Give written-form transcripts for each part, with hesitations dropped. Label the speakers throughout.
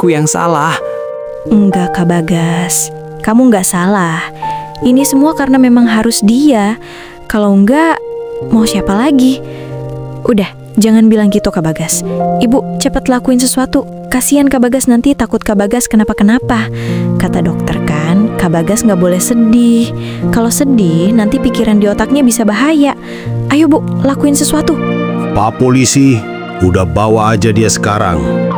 Speaker 1: aku yang salah.
Speaker 2: Enggak, Kak Bagas. Kamu nggak salah. Ini semua karena memang harus dia. Kalau enggak, mau siapa lagi? Udah, jangan bilang gitu Kak Bagas. Ibu, cepat lakuin sesuatu. Kasihan Kak Bagas, nanti takut Kak Bagas kenapa-kenapa. Kata dokter kan, Kak Bagas nggak boleh sedih. Kalau sedih, nanti pikiran di otaknya bisa bahaya. Ayo Bu, lakuin sesuatu.
Speaker 3: Pak polisi, udah bawa aja dia sekarang.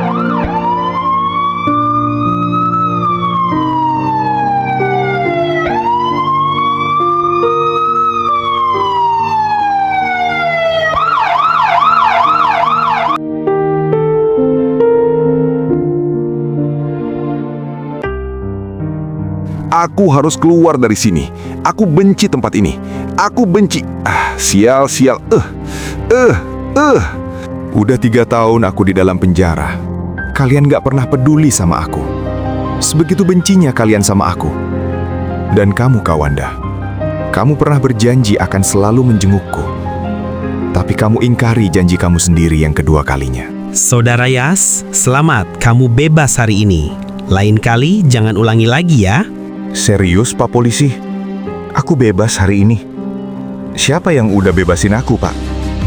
Speaker 4: Aku harus keluar dari sini. Aku benci tempat ini. Aku benci. Sial. Udah 3 tahun aku di dalam penjara. Kalian gak pernah peduli sama aku. Sebegitu bencinya kalian sama aku. Dan kamu, Kak Wanda. Kamu pernah berjanji akan selalu menjengukku. Tapi kamu ingkari janji kamu sendiri yang kedua kalinya.
Speaker 5: Saudara Yas, selamat, kamu bebas hari ini. Lain kali jangan ulangi lagi ya.
Speaker 4: Serius, Pak Polisi? Aku bebas hari ini. Siapa yang udah bebasin aku, Pak?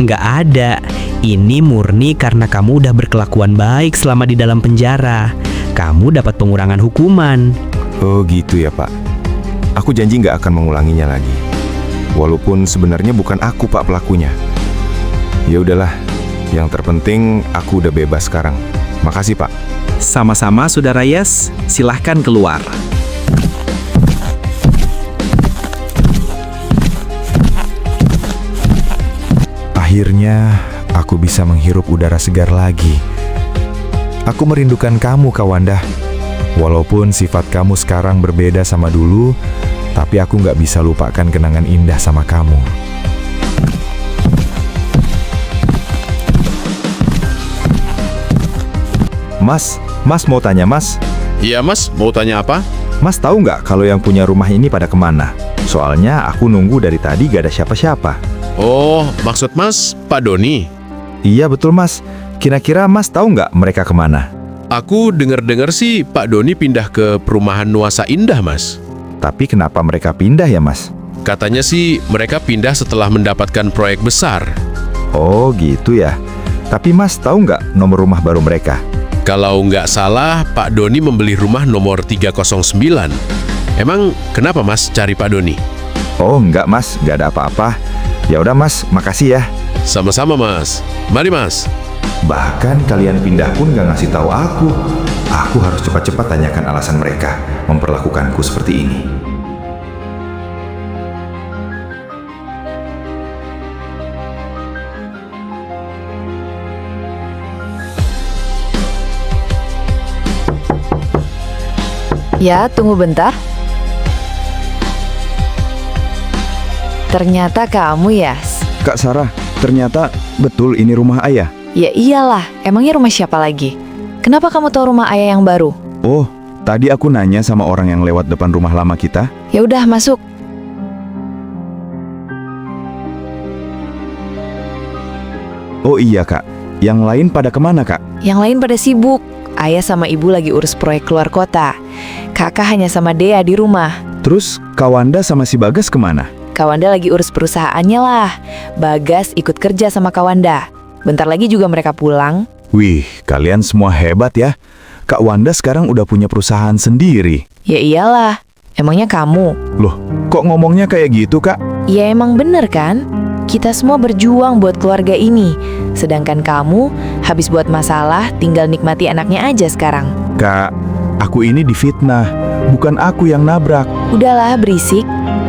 Speaker 5: Nggak ada. Ini murni karena kamu udah berkelakuan baik selama di dalam penjara. Kamu dapat pengurangan hukuman.
Speaker 4: Oh gitu ya, Pak. Aku janji nggak akan mengulanginya lagi. Walaupun sebenarnya bukan aku, Pak, pelakunya. Ya udahlah. Yang terpenting aku udah bebas sekarang. Makasih, Pak.
Speaker 1: Sama-sama Saudara Yas, silahkan keluar.
Speaker 4: Akhirnya, aku bisa menghirup udara segar lagi. Aku merindukan kamu, Kak Wanda. Walaupun sifat kamu sekarang berbeda sama dulu, tapi aku nggak bisa lupakan kenangan indah sama kamu. Mas mau tanya, Mas.
Speaker 3: Iya Mas, mau tanya apa?
Speaker 4: Mas tahu nggak kalau yang punya rumah ini pada kemana? Soalnya aku nunggu dari tadi gak ada siapa-siapa.
Speaker 3: Oh, maksud Mas, Pak Doni?
Speaker 4: Iya betul, Mas. Kira-kira Mas tahu nggak mereka kemana?
Speaker 3: Aku dengar-dengar sih Pak Doni pindah ke perumahan Nuasa Indah, Mas.
Speaker 4: Tapi kenapa mereka pindah ya, Mas?
Speaker 3: Katanya sih mereka pindah setelah mendapatkan proyek besar.
Speaker 4: Oh gitu ya. Tapi Mas tahu nggak nomor rumah baru mereka?
Speaker 3: Kalau nggak salah, Pak Doni membeli rumah nomor 309. Emang kenapa Mas cari Pak Doni?
Speaker 4: Oh nggak, Mas. Nggak ada apa-apa. Ya udah, Mas. Makasih ya.
Speaker 3: Sama-sama Mas. Mari Mas.
Speaker 4: Bahkan kalian pindah pun nggak ngasih tahu aku. Aku harus cepat-cepat tanyakan alasan mereka memperlakukanku seperti ini.
Speaker 6: Ya, tunggu bentar. Ternyata kamu, Yas.
Speaker 7: Kak Sarah, ternyata betul ini rumah ayah.
Speaker 6: Ya iyalah, emangnya rumah siapa lagi? Kenapa kamu tahu rumah ayah yang baru?
Speaker 7: Oh, tadi aku nanya sama orang yang lewat depan rumah lama kita.
Speaker 6: Ya udah, masuk.
Speaker 7: Oh iya, Kak. Yang lain pada kemana, Kak?
Speaker 6: Yang lain pada sibuk. Ayah sama ibu lagi urus proyek keluar kota. Kakak hanya sama Dea di rumah.
Speaker 7: Terus, Kak Wanda sama si Bagas kemana?
Speaker 6: Kak Wanda lagi urus perusahaannya lah. Bagas ikut kerja sama Kak Wanda. Bentar lagi juga mereka pulang.
Speaker 7: Wih, kalian semua hebat ya. Kak Wanda sekarang udah punya perusahaan sendiri.
Speaker 6: Ya iyalah, emangnya kamu?
Speaker 7: Loh, kok ngomongnya kayak gitu, Kak?
Speaker 6: Ya emang bener kan? Kita semua berjuang buat keluarga ini. Sedangkan kamu habis buat masalah, tinggal nikmati anaknya aja sekarang.
Speaker 7: Kak, aku ini difitnah. Bukan aku yang nabrak.
Speaker 6: Udahlah, berisik.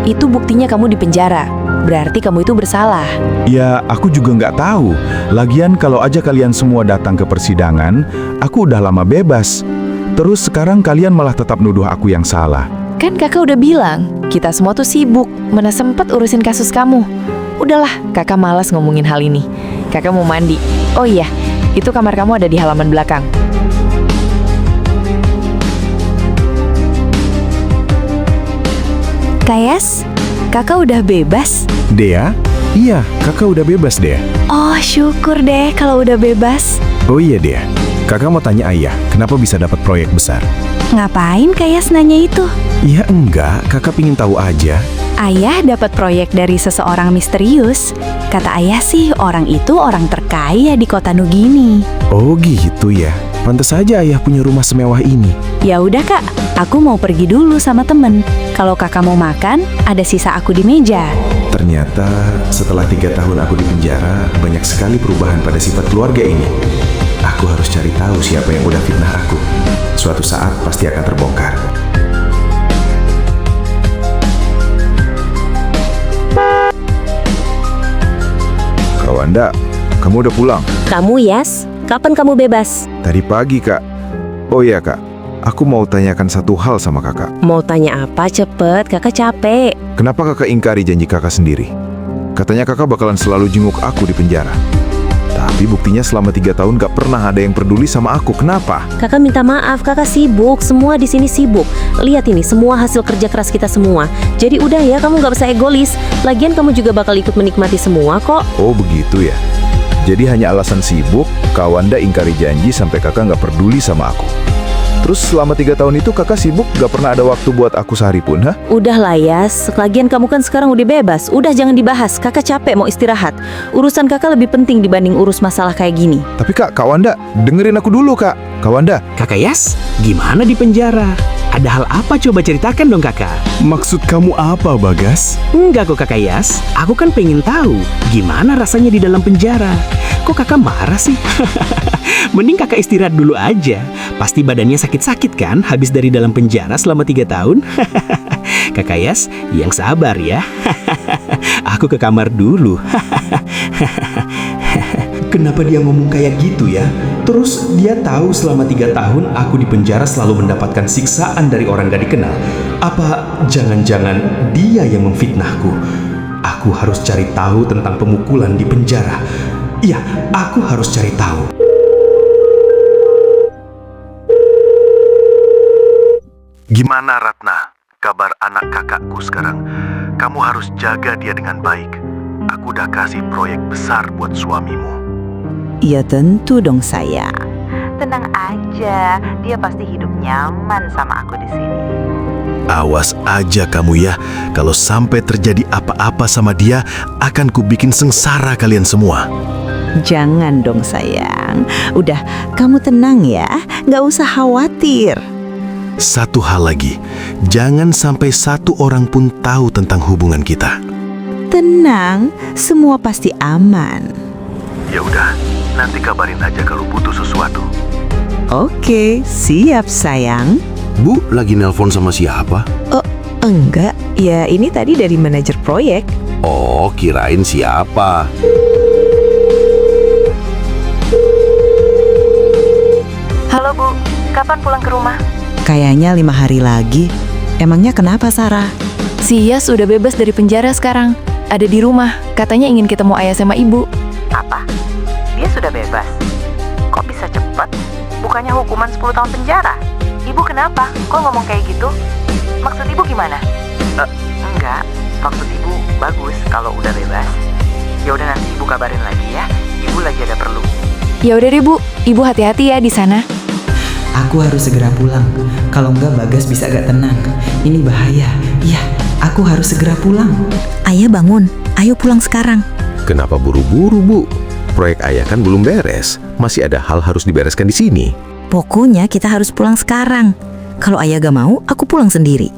Speaker 6: Itu buktinya kamu di penjara. Berarti kamu itu bersalah.
Speaker 7: Ya, aku juga nggak tahu. Lagian kalau aja kalian semua datang ke persidangan, aku udah lama bebas. Terus sekarang kalian malah tetap nuduh aku yang salah.
Speaker 6: Kan kakak udah bilang, kita semua tuh sibuk. Mana sempat urusin kasus kamu. Udahlah, kakak malas ngomongin hal ini. Kakak mau mandi. Oh iya, itu kamar kamu ada di halaman belakang.
Speaker 2: Kayas, kakak udah bebas?
Speaker 7: Dea? Iya, kakak udah bebas, Dea.
Speaker 2: Oh, syukur deh kalau udah bebas.
Speaker 7: Oh iya, Dea.
Speaker 4: Kakak mau tanya ayah, kenapa bisa dapat proyek besar?
Speaker 2: Ngapain Kayas nanya itu?
Speaker 4: Ya enggak, kakak pingin tahu aja.
Speaker 2: Ayah dapat proyek dari seseorang misterius. Kata ayah sih orang itu orang terkaya di kota Nugini.
Speaker 4: Oh gitu ya, pantas saja ayah punya rumah semewah ini.
Speaker 2: Ya udah kak, aku mau pergi dulu sama temen. Kalau kakak mau makan, ada sisa aku di meja.
Speaker 4: Ternyata setelah 3 tahun aku di penjara, banyak sekali perubahan pada sifat keluarga ini. Aku harus cari tahu siapa yang udah fitnah aku. Suatu saat pasti akan terbongkar. Kak Wanda, kamu udah pulang?
Speaker 8: Kamu, Yas? Kapan kamu bebas?
Speaker 4: Tadi pagi, Kak. Oh iya, Kak. Aku mau tanyakan satu hal sama kakak.
Speaker 8: Mau tanya apa? Cepet, kakak capek.
Speaker 4: Kenapa kakak ingkari janji kakak sendiri? Katanya kakak bakalan selalu jenguk aku di penjara. Tapi buktinya selama 3 tahun gak pernah ada yang peduli sama aku. Kenapa?
Speaker 8: Kakak minta maaf, kakak sibuk. Semua di sini sibuk. Lihat ini, semua hasil kerja keras kita semua. Jadi udah ya, kamu gak usah egois. Lagian kamu juga bakal ikut menikmati semua kok.
Speaker 4: Oh begitu ya. Jadi hanya alasan sibuk, Kak Wanda ingkari janji sampai kakak gak peduli sama aku. Terus selama 3 tahun itu kakak sibuk gak pernah ada waktu buat aku sehari pun, ha?
Speaker 8: Udahlah Yas, lagian kamu kan sekarang udah bebas. Udah jangan dibahas, kakak capek mau istirahat. Urusan kakak lebih penting dibanding urus masalah kayak gini.
Speaker 4: Tapi Kak Wanda, dengerin aku dulu Kak. Kak Wanda.
Speaker 5: Kakak Yas, gimana di penjara? Ada hal apa coba ceritakan dong kakak?
Speaker 7: Maksud kamu apa, Bagas?
Speaker 5: Enggak kok kakak Yas, aku kan pengen tahu gimana rasanya di dalam penjara. Kok kakak marah sih? Mending kakak istirahat dulu aja. Pasti badannya sakit-sakit kan habis dari dalam penjara selama 3 tahun? Kakak Yas, yang sabar ya. Aku ke kamar dulu.
Speaker 1: Kenapa dia ngomong kayak gitu ya? Terus dia tahu selama 3 tahun aku di penjara selalu mendapatkan siksaan dari orang gak dikenal. Apa jangan-jangan dia yang memfitnahku? Aku harus cari tahu tentang pemukulan di penjara. Iya, aku harus cari tahu.
Speaker 9: Gimana Ratna? Kabar anak kakakku sekarang? Kamu harus jaga dia dengan baik. Aku udah kasih proyek besar buat suamimu.
Speaker 10: Ya tentu dong sayang.
Speaker 11: Tenang aja, dia pasti hidup nyaman sama aku di sini.
Speaker 9: Awas aja kamu ya, kalau sampai terjadi apa-apa sama dia, akan kubikin sengsara kalian semua.
Speaker 10: Jangan dong sayang. Udah, kamu tenang ya, gak usah khawatir.
Speaker 9: Satu hal lagi, jangan sampai satu orang pun tahu tentang hubungan kita.
Speaker 10: Tenang, semua pasti aman.
Speaker 9: Ya udah, nanti kabarin aja kalau butuh sesuatu.
Speaker 10: Oke, siap sayang.
Speaker 9: Bu, lagi nelpon sama siapa?
Speaker 10: Oh, enggak. Ya, ini tadi dari manajer proyek.
Speaker 9: Oh, kirain siapa?
Speaker 11: Halo Bu, kapan pulang ke rumah?
Speaker 10: Kayaknya 5 hari lagi. Emangnya kenapa, Sarah?
Speaker 6: Si Yas udah bebas dari penjara sekarang. Ada di rumah, katanya ingin ketemu ayah sama ibu.
Speaker 11: Apa? Dia sudah bebas? Kok bisa cepat? Bukannya hukuman 10 tahun penjara? Ibu kenapa? Kok ngomong kayak gitu? Maksud ibu gimana? Enggak, maksud ibu bagus kalau udah bebas. Ya udah nanti ibu kabarin lagi ya. Ibu lagi ada perlu.
Speaker 6: Ya udah deh Bu, ibu hati-hati ya di sana.
Speaker 12: Aku harus segera pulang. Kalau enggak Bagas bisa gak tenang. Ini bahaya. Iya, aku harus segera pulang.
Speaker 2: Ayah bangun, ayo pulang sekarang.
Speaker 3: Kenapa buru-buru, Bu? Proyek ayah kan belum beres. Masih ada hal harus dibereskan di sini.
Speaker 2: Pokoknya kita harus pulang sekarang. Kalau ayah gak mau, aku pulang sendiri.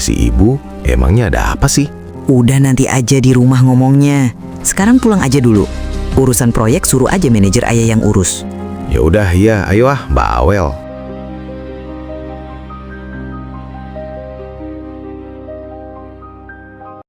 Speaker 3: Si ibu, emangnya ada apa sih?
Speaker 12: Udah nanti aja di rumah ngomongnya. Sekarang pulang aja dulu. Urusan proyek suruh aja manajer ayah yang urus.
Speaker 3: Ya udah, ya, ayo bawel.